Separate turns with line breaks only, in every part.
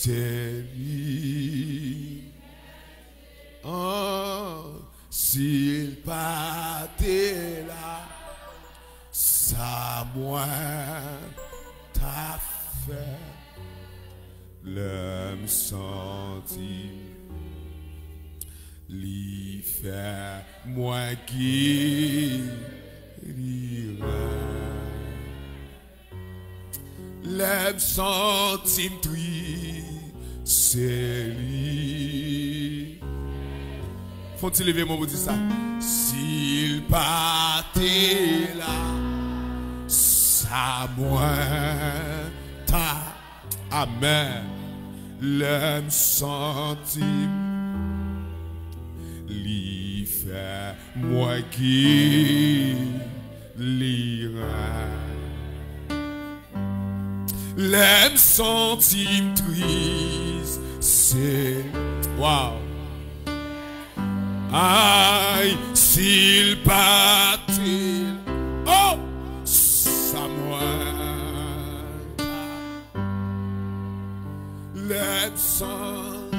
c'est lui. Oh, s'il partait là, ça moi t'a fait l'homme senti, l'y fait moi qui rira. L'homme senti triste, c'est lui. Faut-il lever mon vous dire ça? S'il partait là, ça moi ta. Amen. L'homme senti, l'y fait moi qui l'ira. L'homme senti triste, c'est wow. Aïe, s'il partit, oh, ça moi. L'homme senti,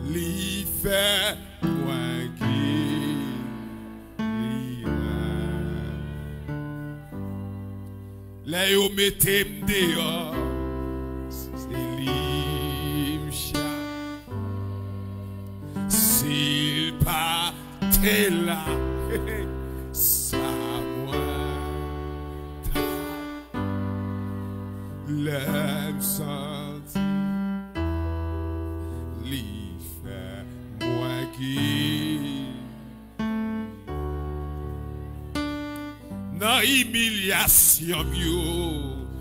l'y fait moi qui l'ira. Là, yo mettez dehors, c'est l'imcha. S'il partait là, ça moi, l'homme senti, l'y fait moi qui. Dans humiliation,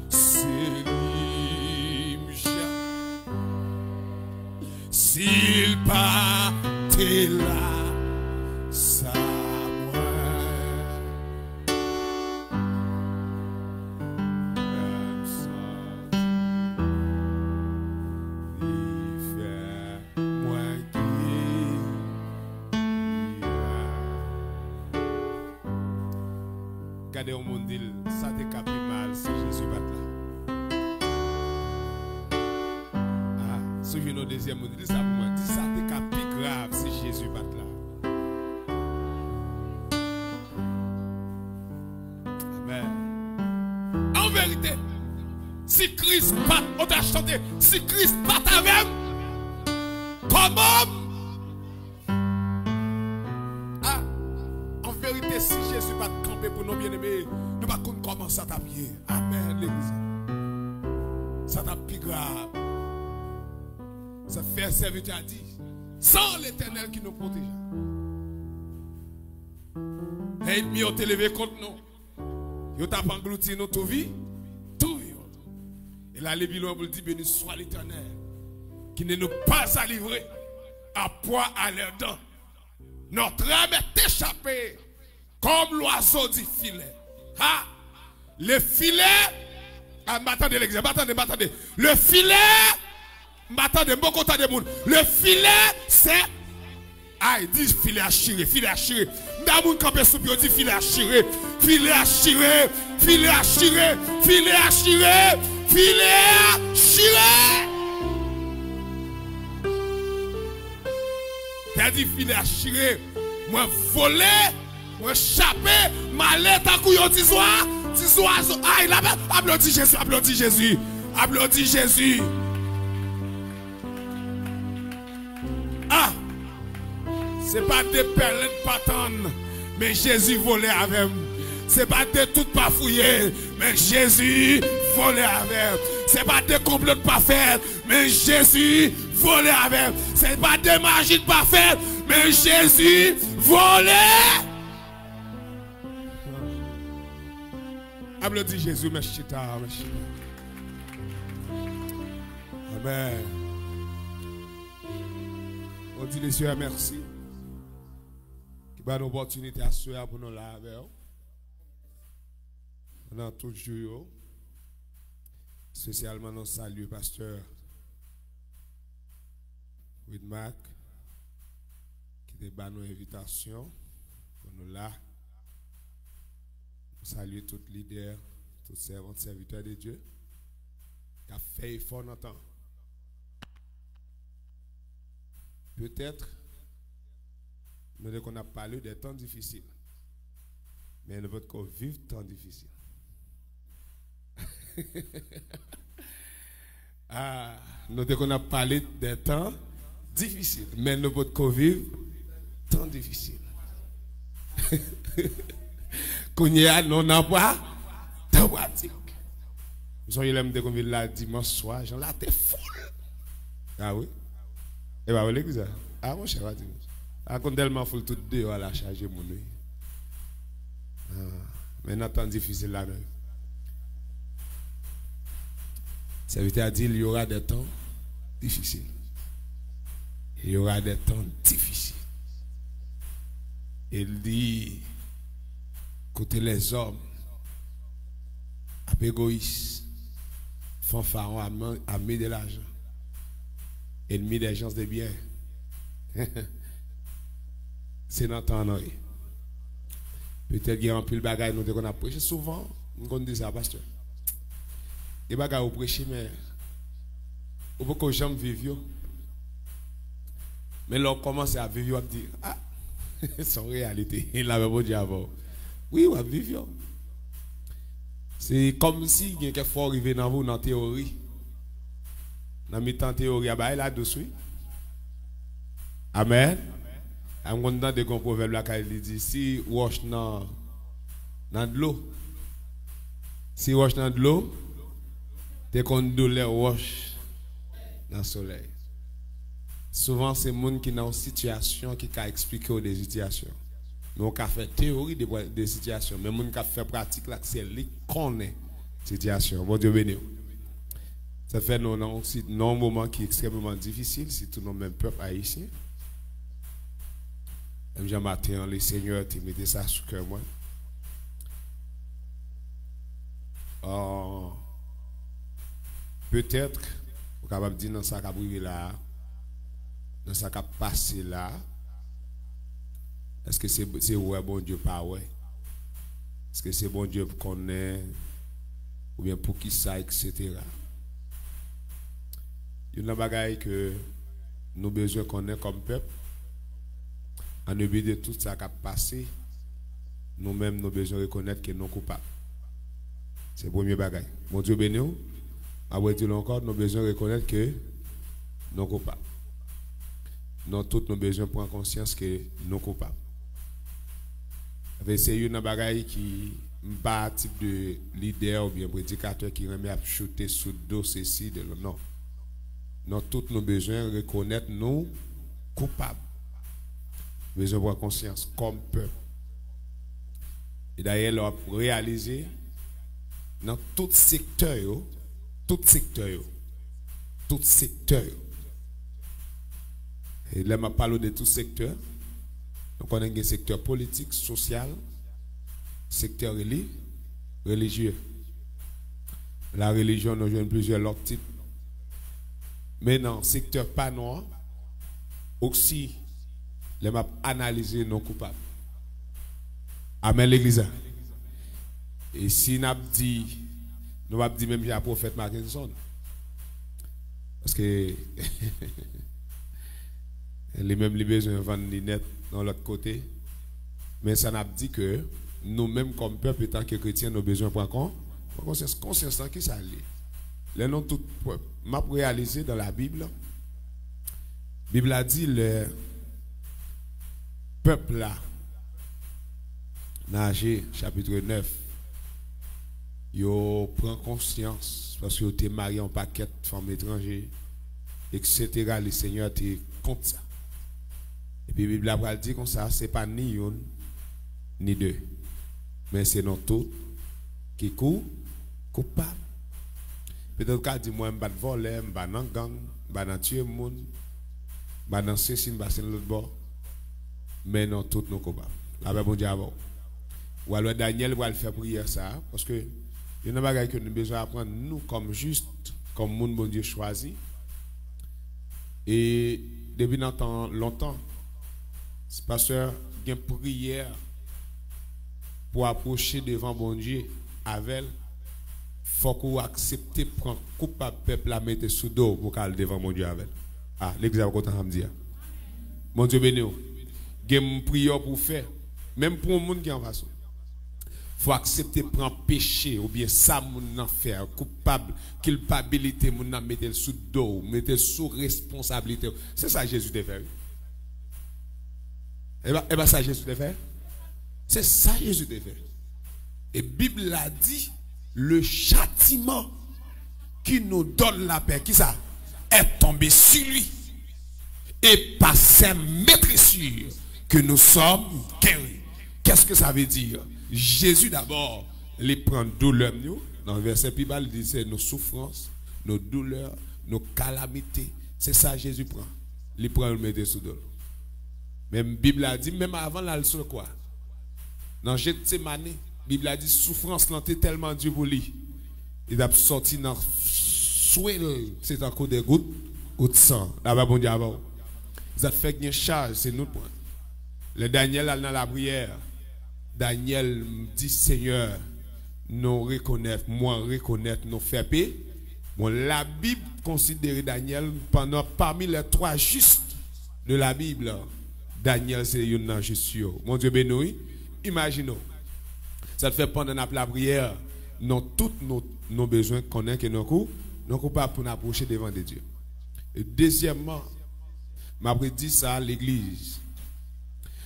c'est l'imcha. S'il partait là, ça moi. L'homme senti, l'y fait moi qui. Regardez au monde, ça te capé mal si Jésus bat là. Ah, souvenez-nous au deuxième monde, dis ça pour moi. Dis ça te capé grave si Jésus bat là. Amen. En vérité, si Christ bat, on t'a chanté, si Christ bat avec, comment? Si Jésus va camper pour nos bien-aimés, nous ne pouvons pas commencer à t'appuyer. Amen, l'église. Ça t'a plus grave. Ça fait serviteur a dit, sans l'Éternel qui nous protège. Les ennemis ont élevé contre nous. Ils ont englouti notre vie. Tout. Et là, les bilans vous dit, béni soit l'Éternel, qui ne nous pas à livrer à poids à leurs dents. Notre âme est échappée. Comme l'oiseau du filet. Ah, le filet. Ah, m'attendez l'exemple. M'attendez. Le filet. M'attendez, beaucoup de monde. Le filet, c'est. Ah, il dit filet à chirer. D'amour campé sous pied, dit filet à chirer. Filet à chirer. T'as dit filet à chirer. Moi, voler. Moi, chapé, malais, ta couillon, tisoir. Ah, il a applaudi Jésus. Ah, c'est pas des perles patentes, mais Jésus volait avec. C'est pas des toutes pas fouillées, mais Jésus volait avec. C'est pas des complots pas faites, mais Jésus volait avec. C'est pas des magies pas faites, mais Jésus volait. Applaudis Jésus, mes chita. Amen. On dit les cieux merci. Qui va l'opportunité à souhaiter pour nous là avec vous. Pendant tout le jour. Spécialement nous saluons pasteur Widmac qui débat nos invitations pour nous là. Nous saluons tous les leaders, tous les serviteurs de Dieu qui ont Fais effort dans le temps. Peut-être, nous devons a parlé des temps difficiles. Mais nous devons vivre temps difficiles. Nous devons parler des temps difficiles. Mais nous devons vivre temps difficiles. Qu'on y a, nous n'avons pas temps pratique. Vous savez, l'aime de convier là dimanche soir, j'en là, t'es folle. Ah oui? Et bien, vous l'église? Ah, mon cher, dimanche. Ah, quand tellement foule tout dehors à la charger mon nuit. Maintenant, temps difficile là. Ça veut dire qu'il y aura des temps difficiles. Il y aura des temps difficiles. Il dit, côté les hommes, égoïstes, fanfarons, amis de l'argent, ennemis des gens de bien. C'est dans le temps. Peut-être qu'il y a un peu de bagaille nous qu'on a prêché souvent. On dit ça, pasteur. Les bagailles au prêcher, mais au bout que j'aime vivre. Mais là, on commence à vivre, on dit, ah, c'est en réalité. Il l'avait pas dit avant. Oui, on va vivre. C'est comme si il y a quelque chose arrivé dans vous, dans la théorie. Dans la théorie, il y a là-dessus. Amen. Je suis content de qu'on proverbe là qui dit si wash dans de l'eau. Si wash dans de l'eau, t'es qu'on douleur wash dans le soleil. Souvent, c'est les gens qui sont dans une situation qui ont expliqué des situations. Nous avons fait théorie des situations, mais les gens qui ont fait pratique, c'est eux qui connaissent les situations. Bon Dieu béni. Ça fait nous aussi un moment qui est extrêmement difficile, si tout le même peuple haïtien. Même Jean-Matin, le Seigneur, tu mettais ça sur le cœur, moi. Peut-être, vous pouvez dire dans ça qui a privé là, dans ça qui a passé là, est-ce que c'est ouais, bon Dieu, pas ouais? Est-ce que c'est bon Dieu pour qu'on ait, ou bien pour qui ça, etc. Il y a une bagaille que nous avons besoin qu'on ait comme peuple. En début de tout ça qui a passé, nous-mêmes, nous avons besoin de reconnaître que nous sommes coupables. C'est le premier bagaille. Mon Dieu béni, après tout encore, nous avons besoin de reconnaître que nous sommes coupables. Nous tous, nous avons besoin de prendre conscience que nous sommes coupables. C'est une bagaille qui n'est pas un type de leader ou bien prédicateur qui remet à chuter sous le dos ceci de l'autre. Non. Nous tous, nous avons besoin de reconnaître nous coupables. Besoin de prendre conscience comme peuple. Et d'ailleurs, on a réalisé dans tout secteur, et là, je parle de tout secteur. Donc, on a un secteur politique, social, secteur religieux. La religion, nous jouons plusieurs autres types. Mais dans le secteur pas noir, aussi, les m'a analysé nos coupables. Amen l'église. Et si nous avons dit, nous avons dit même j'ai un prophète Mackinson. Parce que les mêmes les besoin de vendre les nets dans l'autre côté. Mais ça n'a dit que nous-mêmes comme peuple, étant que chrétiens, nous avons besoin de prendre conscience qui ça l'est. Les noms tout m'a réalisé dans la Bible. La Bible a dit le peuple là, Nagé, chapitre 9, yo prend conscience parce que yo te marié en paquet de femmes étrangères, etc. Le Seigneur te compte ça. Et puis la Bible a dit comme ça, c'est pas ni une ni deux, mais c'est non tout qui coupable. Peut-être qu'elle dit moi, je vais voler, je vais dans gang, je vais tuer les gens, je vais dans ceci, je vais dans l'autre bord. Mais non, tout nous coupables. Avec bon Dieu avant. Ou alors Daniel va le faire prière ça, parce que il y a une chose que nous avons besoin d'apprendre, nous, comme juste, comme monde bon Dieu choisi. Et depuis longtemps, ce pasteur a une prière pour approcher devant bon Dieu avec faut qu'on accepte prendre coupable peuple la mettre sous dos pour qu'elle devant mon Dieu avec. Ah, l'église va content me dire. Mon Dieu béni. Game prière pour faire même pour un monde qui en façon. Faut accepter prendre péché ou bien ça mon en faire coupable culpabilité mon en mettre sous dos, mettre sous responsabilité. C'est ça Jésus t'a fait. Et ben ça Jésus t'a fait. C'est ça Jésus t'a fait. Et Bible l'a dit, le châtiment qui nous donne la paix, qui ça, est tombé sur lui. Et par sa maîtrisure que nous sommes guéris. Qu'est-ce que ça veut dire? Jésus d'abord, il prend douleur nous. Dans le verset plus bas, il dit c'est nos souffrances, nos douleurs, nos calamités. C'est ça Jésus prend. Il prend le mettre sous dos. Même la Bible a dit, même avant là, sur quoi? Dans Gethsémane, la Bible a dit souffrance l'ont tellement dur pour lui. Il a sorti dans souhait, c'est encore des gouttes de sang. Là-bas, bon Dieu, avant. Vous avez fait une charge, c'est nous point. Le Daniel dans la prière. Daniel dit Seigneur, nous reconnaître, moi reconnaître nos faits paix. Bon, la Bible considère Daniel parmi les 3 justes de la Bible. Daniel, c'est un juste. Mon Dieu béni. Imaginons. Ça te fait pendant la prière, nous tous nos besoins connaissent que nous pas pour nous approcher devant de Dieu. Et deuxièmement, m'a dit ça à l'église.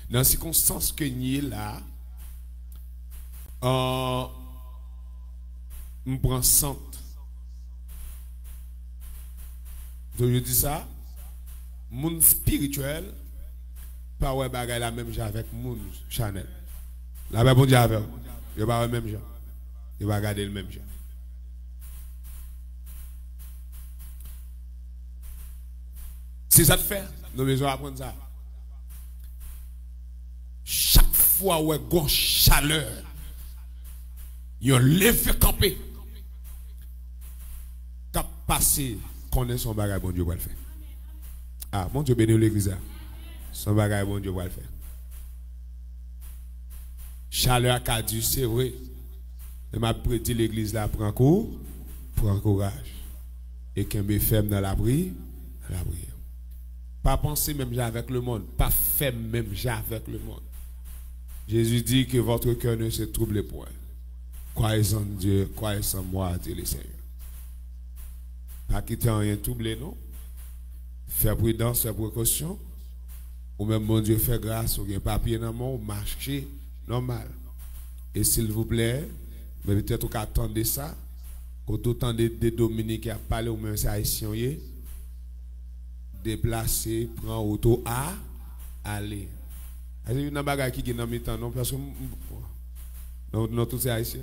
Dans les circonstances que nous sommes là, on prend centre. Donc je dis ça, monde spirituel, pas ouais bagaille la même chose avec monde Chanel. La même bon Dieu avec, il va le même genre, il va garder le même genre. Si ça te fait, nous besoin apprendre ça. Chaque fois où il y a une chaleur, il y a levé campé. Cap passé, connaît son bagage, bon Dieu va le faire. Ah, bon Dieu bénit l'église. Son bagage, bon Dieu va le faire. Chaleur a dû, c'est vrai. Je m'a prêté l'église là, prend courage. Et qu'un be ferme dans la prière. Pas penser même avec le monde, pas faire même avec le monde. Jésus dit que votre cœur ne se trouble point. Croyez en Dieu, croyez en moi, dit le Seigneur. Pas quitter rien troublé, non. Faire prudence, faire précaution. Ou même, mon Dieu, fait grâce, ou un papier dans le monde, marcher normal. Et s'il vous plaît, peut-être qu'on attendez ça, quand autant de Dominique qui a parlé, ou même c'est haïtien, déplacer, prendre auto à aller. Est-ce que vous avez un qui est dans le temps? Non, parce que non, tout c'est haïtien.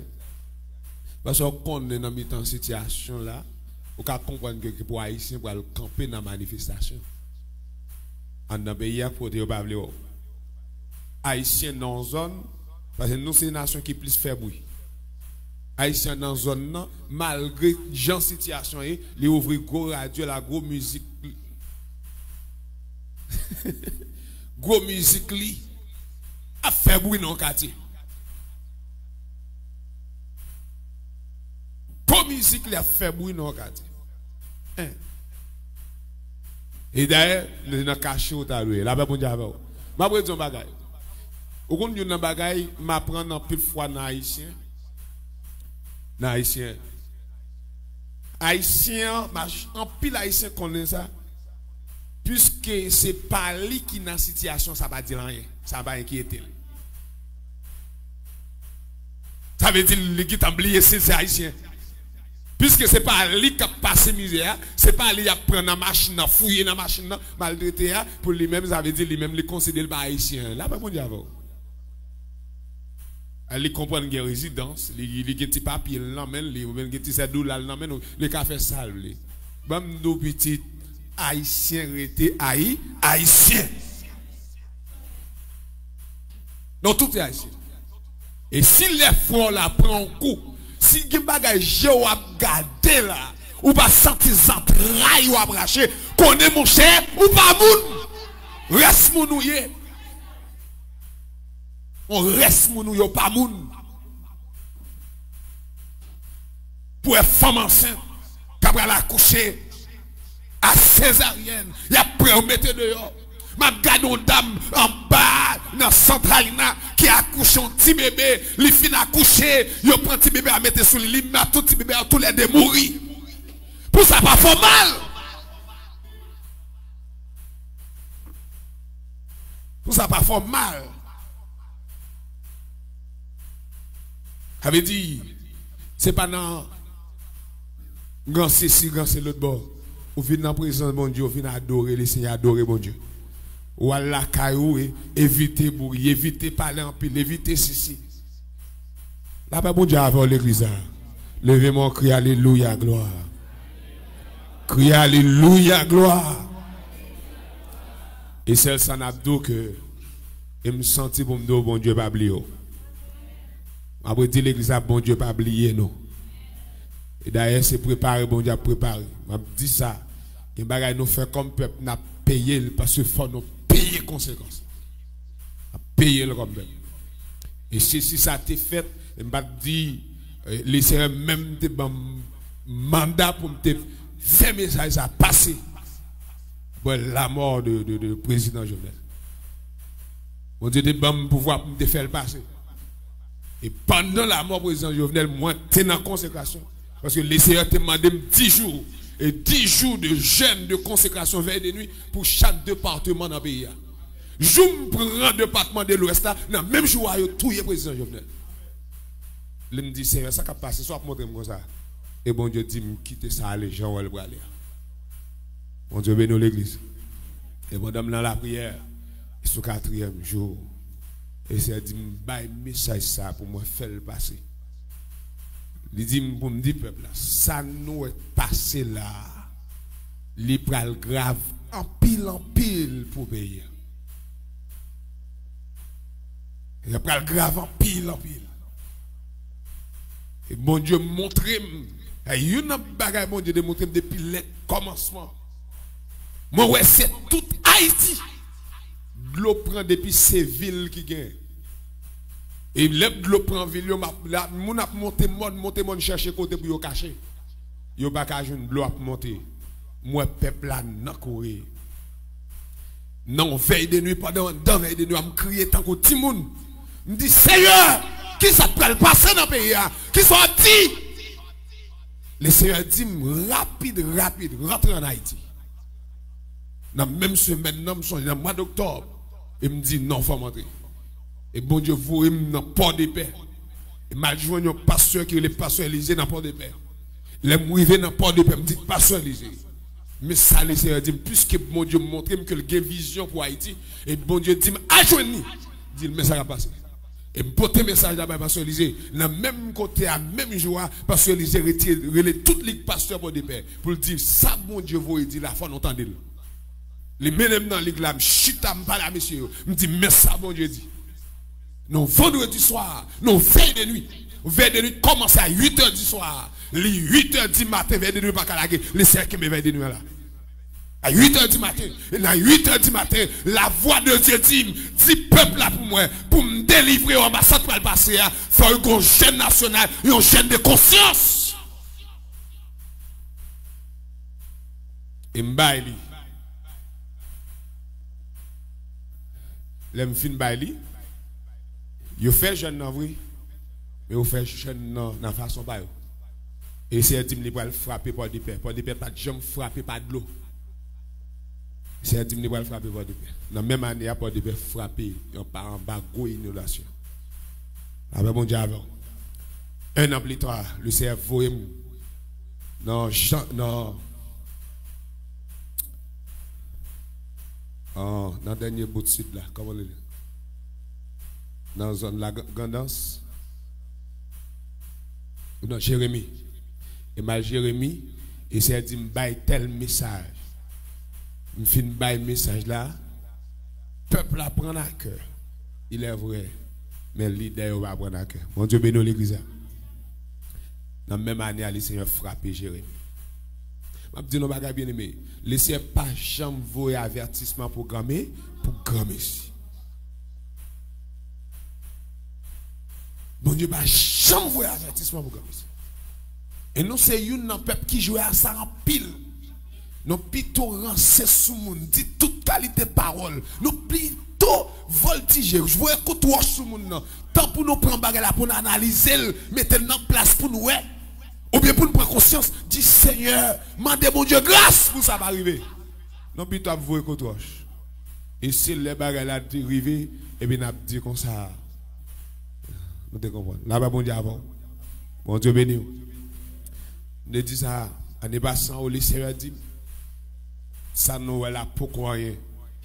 Parce qu'on connaît dans le situation là, on peut comprendre que pour haïtien, pour aller camper dans la manifestation. En dans le pays, il faut dire haïtien dans la zone, parce que nous, c'est une nation qui plus fait bruit. Haïtien dans la zone, malgré la situation, ils ouvrent gros radio, la gros musique. Gros musique li a fait bruit dans le quartier. Gros musique li a fait bruit dans le quartier. Et d'ailleurs, nous avons caché au talou. Là-bas, bon Dieu, je vais dire un bagage. Au compte de bagage, je m'apprends un peu de fois dans Haïtien. Dans Haïtien. Haïtien, en pile Haïtien connaît ça. Puisque c'est pas lui qui est dans la situation, ça va dire rien. Ça va inquiéter. Ça veut dire que qui oublié c'est haïtien. Puisque c'est pas lui qui a passé misère, c'est pas lui qui a pris la machine, fouiller la machine, maltraité pour lui-même, ça veut dire lui-même le considérer pas haïtien. Là, pas mon diable. Il comprend une résidence, il a un petit papier, il a un petit cédule, il a un café sale. Bon, nos petits haïtiens étaient haïtiens. Non, tout est haïtien. Et si les fonds la prennent un coup, si les bagages géo a gardé là, ou pas sentir entrailles ou abraché, connaît mon cher, ou pas moun, reste mon nouye. On reste mon nouye, pas moun. pour une femme enceinte, qui va l'accoucher à césarienne, il y a prêt à mettre dehors. Ma garde une dame en bas dans centrale qui accouche un petit bébé, il finit accoucher, il prend un petit bébé à mettre sur le lit, il met tout petit bébé à tous les deux mourir. Pour ça pas faire mal. Pour ça pas faire mal. Ça veut dire, c'est pas dans grand ceci, grand c'est l'autre bord. Ou vient dans la présence de mon Dieu, ou vient adorer les Seigneurs, adorer mon Dieu. Ou à la caillou, éviter bouillir, éviter parler en pile, éviter ceci. Là-bas, bon Dieu, avant l'église, levez mon cri, alléluia, gloire. Cri, alléluia, gloire. Et celle ça n'a pas que, je me senti pour me dire, bon Dieu, pas oublier. Après, dire l'église, bon Dieu, pas oublier, non. Et d'ailleurs, c'est préparé, bon Dieu, préparé. Je dis ça. Et bagay nous fait comme peuple, n'a payé parce qu'il faut nous payer conséquences. Payer le comme peuple. Et si ça a été fait, je vais dire, laisser même des mandats pour me faire message à passer pour la mort de président Jovenel. Mon Dieu, des bons pouvoir pour me faire passer. Et pendant la mort du président Jovenel, moi, j'étais dans la consécration. Parce que les seigneurs te demandé 10 jours. Et 10 jours de jeûne, de consécration veille de nuit pour chaque département dans le pays. Je me prends le département de l'Ouest, dans le même jour, je tout le président Jovenel. Je me dis, Seigneur, ça va passer, soit pour montrer comme ça. Et bon Dieu dit, quittez ça, les gens vont aller. Bon Dieu bénit l'église. Et madame dans la prière, c'est le 4e jour. Et c'est dit, un message ça pour moi faire le passer. Il dit pour me dire peuple là, ça nous est passé là. L'ipral grave en pile pour payer. L'ipral grave en pile. Et bon Dieu montre, il y a une bagaille bon Dieu de montrer depuis le commencement. Moi ouais c'est tout Haïti. L'eau prend depuis ces villes qui gagnent. Et l'eau prend ville, mon a monté monde chercher côté pour yo cacher. Yo pas ka joindre l'eau a monter. Moi peuple là nan courir. Non veille de nuit pendant veille de nuit me crier tant que petit monde. Me dit Seigneur, qui ça peut passer dans le pays qui sont dit. Le Seigneur dit rapide rentre en Haïti. Dans même semaine dans le mois d'octobre, il me dit non faut rentrer. Et bon Dieu, vous dans port de paix. Et m'a joint un pasteur qui est le pasteur Élysée dans port de paix. Les arrivé dans port de paix, me dit pasteur Élysée. Mais ça, le Seigneur dit, puisque bon Dieu montre que il a une vision pour Haïti, et bon Dieu dit, ajoignez-nous. Dit le message a passé. Et me porter message là-bas, pasteur Élysée, dans le même côté, à même jour, pasteur Élysée retire toute les pasteurs pour de paix. Pour dire, ça, bon Dieu, vous dit, la foi, nous entendez. Les mêmes dans l'église, je chute à me parler à monsieur, me dit, mais ça, bon Dieu dit. Non, vendredi soir, non, veille de nuit. Veille de nuit commence à 8h du soir. Les 8h du matin, veille de nuit, pas qu'à les cercles qui me veille de nuit là. À 8h du matin, et à 8h du matin, la voix de Dieu dit peuple là pour moi, pour me délivrer au ambassade pour le passer, faire une chaîne nationale, une chaîne de conscience. Et m'baili. L'aime fin baili. Vous faites jeune, oui, mais vous faites jeune dans la façon pas. Et c'est dit que vous frapper par des pères. Par des pères, pas de jambes frapper par de l'eau. C'est dit que vous frapper par des pères. Dans la même année, il y a pas de pères frapper par un bagot inondation. Avec mon Dieu avant. Un an plus tard, le cerveau est dans le dernier bout de sud là, comment le dire? Dans la zone de la Gandance. Non, Jérémie. Et mal Jérémie, et c'est dit, m'baille tel message. M'fin baille message là. Peuple à prendre à cœur. Il est vrai. Mais le leader va prendre à cœur. Mon Dieu bénit l'église. Dans la même année, le Seigneur frappé Jérémie. Je dis, non, bien aimé. Laissez pas jamais voyer avertissement programmé pour grammer ici. Bon Dieu, pas jamais voyer avertissement pour grammer ici. Et nous, c'est un peuple qui joue à ça en pile. Nous plutôt rancés sous le monde, dit toute qualité de parole. Nous plutôt voltiger. Je vois écoute watch sous le monde. Tant pour nous prendre bagarre là, pour nous analyser, mettre en place pour nous. Ou bien pour nous prendre conscience, dit Seigneur, mandez mon Dieu grâce pour ça va arriver. Nous plutôt vous écoute watch. Et si les bagarres là arrivent, et bien nous dit comme ça. Nous te comprenons. Là-bas, bon Dieu avant. Bon Dieu béni. Nous dit ça, en passant au lycée, il dit, ça nous est là pour rien.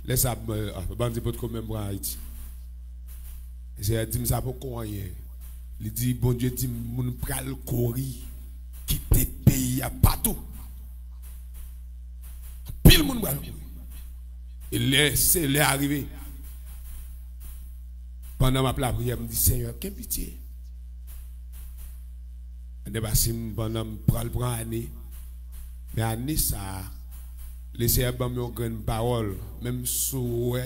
Laisse ça, bandit pour quand même pour Haïti. Il dit ça pour rien. Il dit, bon Dieu dit, mon pral courir, quitter pays à partout. Pile mon pral courir. Et laissez les arriver. Pendant ma prière, je me dis, Seigneur, quelle pitié. Pendant prendre année, mais année ça, laissez moi une grande parole, même si le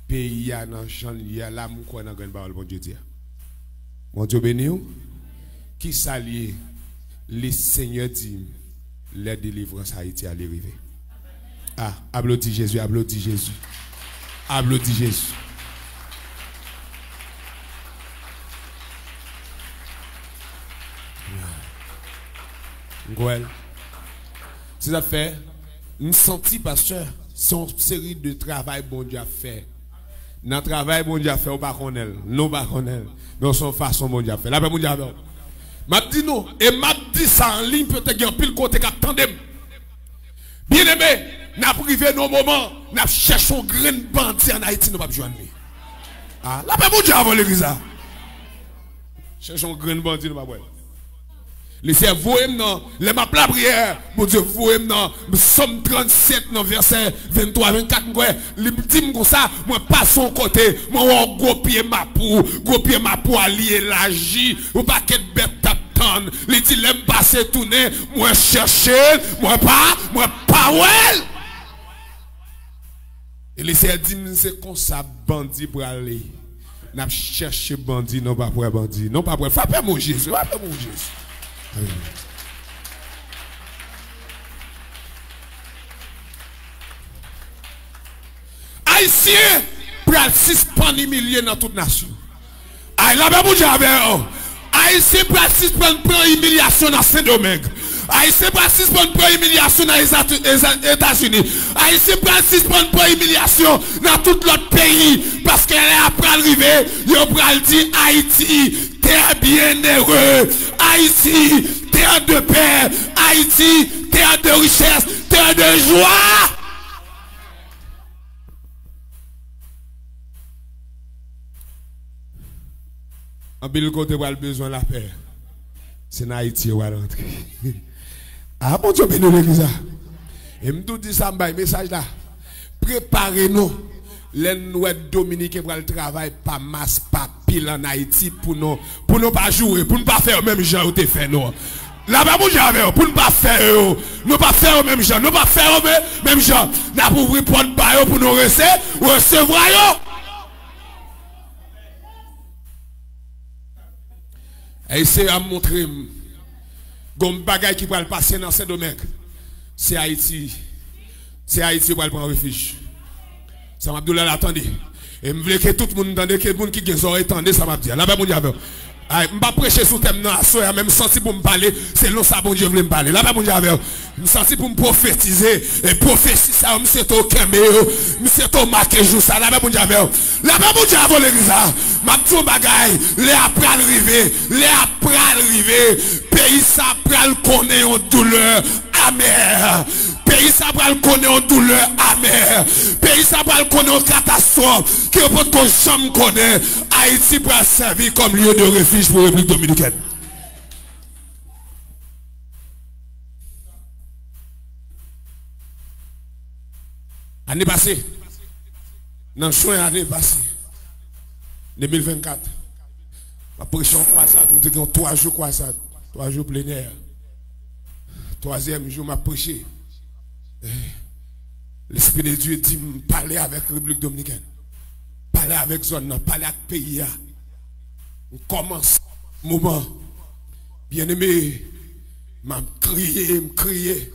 pays a dans champ là, je crois dans grande parole, bon Dieu dit. Mon Dieu béni, qui s'allie, le Seigneur dit, la délivrance à Haïti à arriver. Ah, applaudis Jésus, applaudis Jésus, applaudis Jésus. C'est ça fait, nous senti pasteur, c'est une série de travail bon Dieu a fait. Dans le travail bon Dieu a fait, on pas connaître, nous pas connaître, mais on son façon bon Dieu a fait. Là bon Dieu a fait. M'a dit non et m'a dit ça en ligne peut-être qu'il y a pile côté qui attendait. Bien aimé, n'a privé nos moments, n'a cherché un grain de bandit en Haïti, nous pas joindre. Ah, là bon Dieu avant l'église. Cherchons un grain de bandit nous pas voir. Laissez vous dans les ma la prière, mon Dieu, vous dans Somme 37 dans verset 23 24 il dit comme ça, moi pas son côté, moi gros pied ma pour allier l'agi, ou pas qu'être bête t'attendre. Il dit l'aime passer tourner, moi chercher, moi pas ouais. Et laissez dire c'est comme ça bandit pour aller. N'a chercher bandit non pas pour bandit, non pas pour frapper mon Jésus, frapper mon Jésus. Haïtien pour suspendre les milliers dans toute nation. Haïtien pour suspendre l'humiliation dans Saint-Domingue. Haïtien pour suspendre l'humiliation dans les États-Unis. Haïtien pour suspendre l'humiliation dans tout l'autre pays. Parce qu'elle est après arriver, il va dire Haïti. Terre bienheureux, Haïti, terre de paix, Haïti, terre de richesse, terre de joie. En pile côté où a besoin de la paix, c'est en Haïti où elle rentre. Ah mon Dieu, béni l'église. Et me tout dit ça, message là. Préparez-nous. Les nous dominicains pour le travail, pas masse, pas pile en Haïti pour nous pas jouer, pour ne pas faire le même genre que fait nous. Là-bas, pour ne pas faire, nous pas faire le même genre, nous pas faire le même genre. Nous avons ouvert pour nous recevoir. Et c'est à montrer, comme bagaille qui va passer dans ce domaine, c'est Haïti qui va prendre refuge. Ça m'a dit, attendez. Et je veux que tout le monde entende, que le monde qui a des oreilles entende, ça m'a dit. Là, je ne vais pas prêcher sur le thème, même senti pour me parler, c'est là ça, bon Dieu veut me parler. Là, je me senti pour me prophétiser. Et prophétiser ça, je suis au caméo, je suis au marqué jour ça. Là, je Là, je l'église. Je dis, bagaille, les après arriver, pays ça après connaître une douleur amère. Pays ça va connaître une douleur amère. Pays ça va connaître une catastrophe que votre chambre connaît. Haïti va servir comme lieu de refuge pour la République dominicaine. Année passée, dans juin année passée, 2024, la pression croissante, nous avons 3 jours croissante, 3 jours plénière. 3e jour, m'a prêché. L'Esprit de Dieu dit parler avec la République dominicaine, parler avec zone, parler avec le pays. On commence moment. Bien aimé, m'a crié.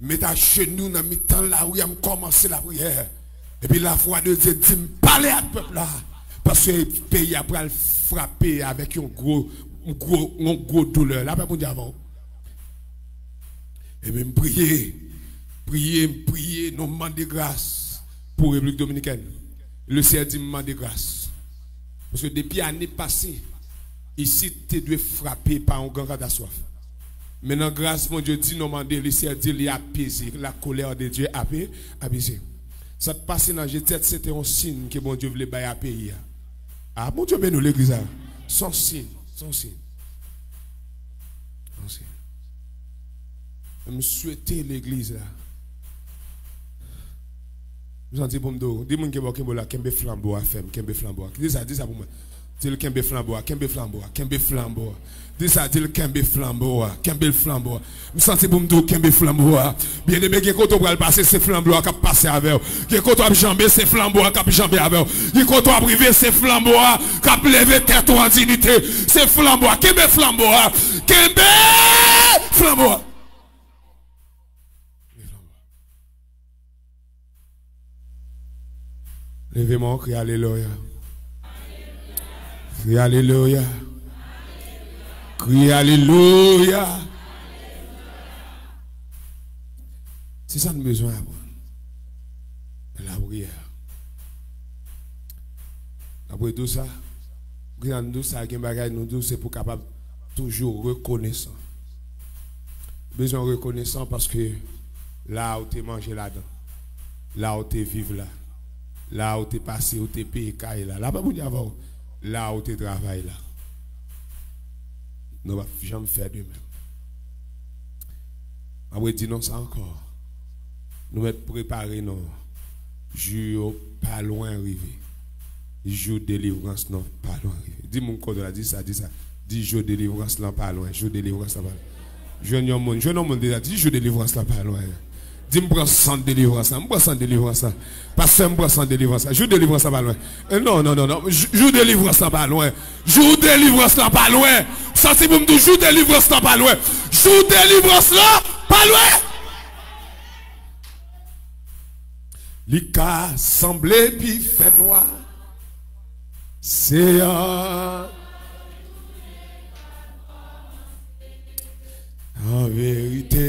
Mets ta genou dans mi temps là où il a commencé la prière. Et puis la foi de Dieu dit parler à ce peuple là parce que le pays a pris frapper avec une gros douleur. Là pas pour dire avant. Et même prier, nous demander grâce pour la République dominicaine. Le Seigneur dit demander grâce. Parce que depuis l'année passée, ici tu dois frapper par un grand catastrophe. Maintenant, grâce, mon Dieu dit, nous demander, le Seigneur dit, il a apaisé. La colère de Dieu a apaisé. Ça te passe dans G7, c'était un signe que mon Dieu voulait bailler à pays. Ah, mon Dieu, nous l'église. Son signe. Je souhaite l'église là. Vous en dites pour me dire, dis-moi que vous avez un flambeau à faire, un flambeau. Dis ça pour moi. Dis le kembe flambeau. Dis ça, dis le kembe flambeau. Je sens pour me dire kembe flambeau. Bien aimé, quand on va passer, c'est flambeau qui passer avec vous. Quand on va jamber, c'est flambeau qui jamber avec vous. Quand on va priver, c'est flambeau qui lever tête en dignité. C'est flambeau. Kembe flambeau. Levez-moi, crie alléluia. Crie alléluia. Crie alléluia. C'est ça nous besoin de la prière. Après tout ça, c'est pour capable toujours reconnaissant. Besoin reconnaissant parce que là où tu es mangé là-dedans, là où tu es vivre là, là où tu es passé, où tu es payé, là pas pour dire avant. Là où tu travailles là. Nous ne pouvons jamais faire de même. Après, disons ça encore. Nous devons préparer nos jours pas loin arriver. Jour de délivrance, non, pas loin arriver. Dis-moi quoi, dis ça. Dis jour de délivrance, non, pas loin. Jour de délivrance, non, pas loin. Je ne monde déjà dit jour de délivrance, non, pas loin. Dis-moi, sans délivrance, parce que je prends sans délivrance. Jour de délivrance, pas loin. Non. Jour de délivrance, pas loin. Jour de délivrance, pas loin. Ça, c'est pour me dire, jour de délivrance, pas loin. Jour de délivrance, pas loin. L'Ika semblait puis fait noir. C'est en vérité.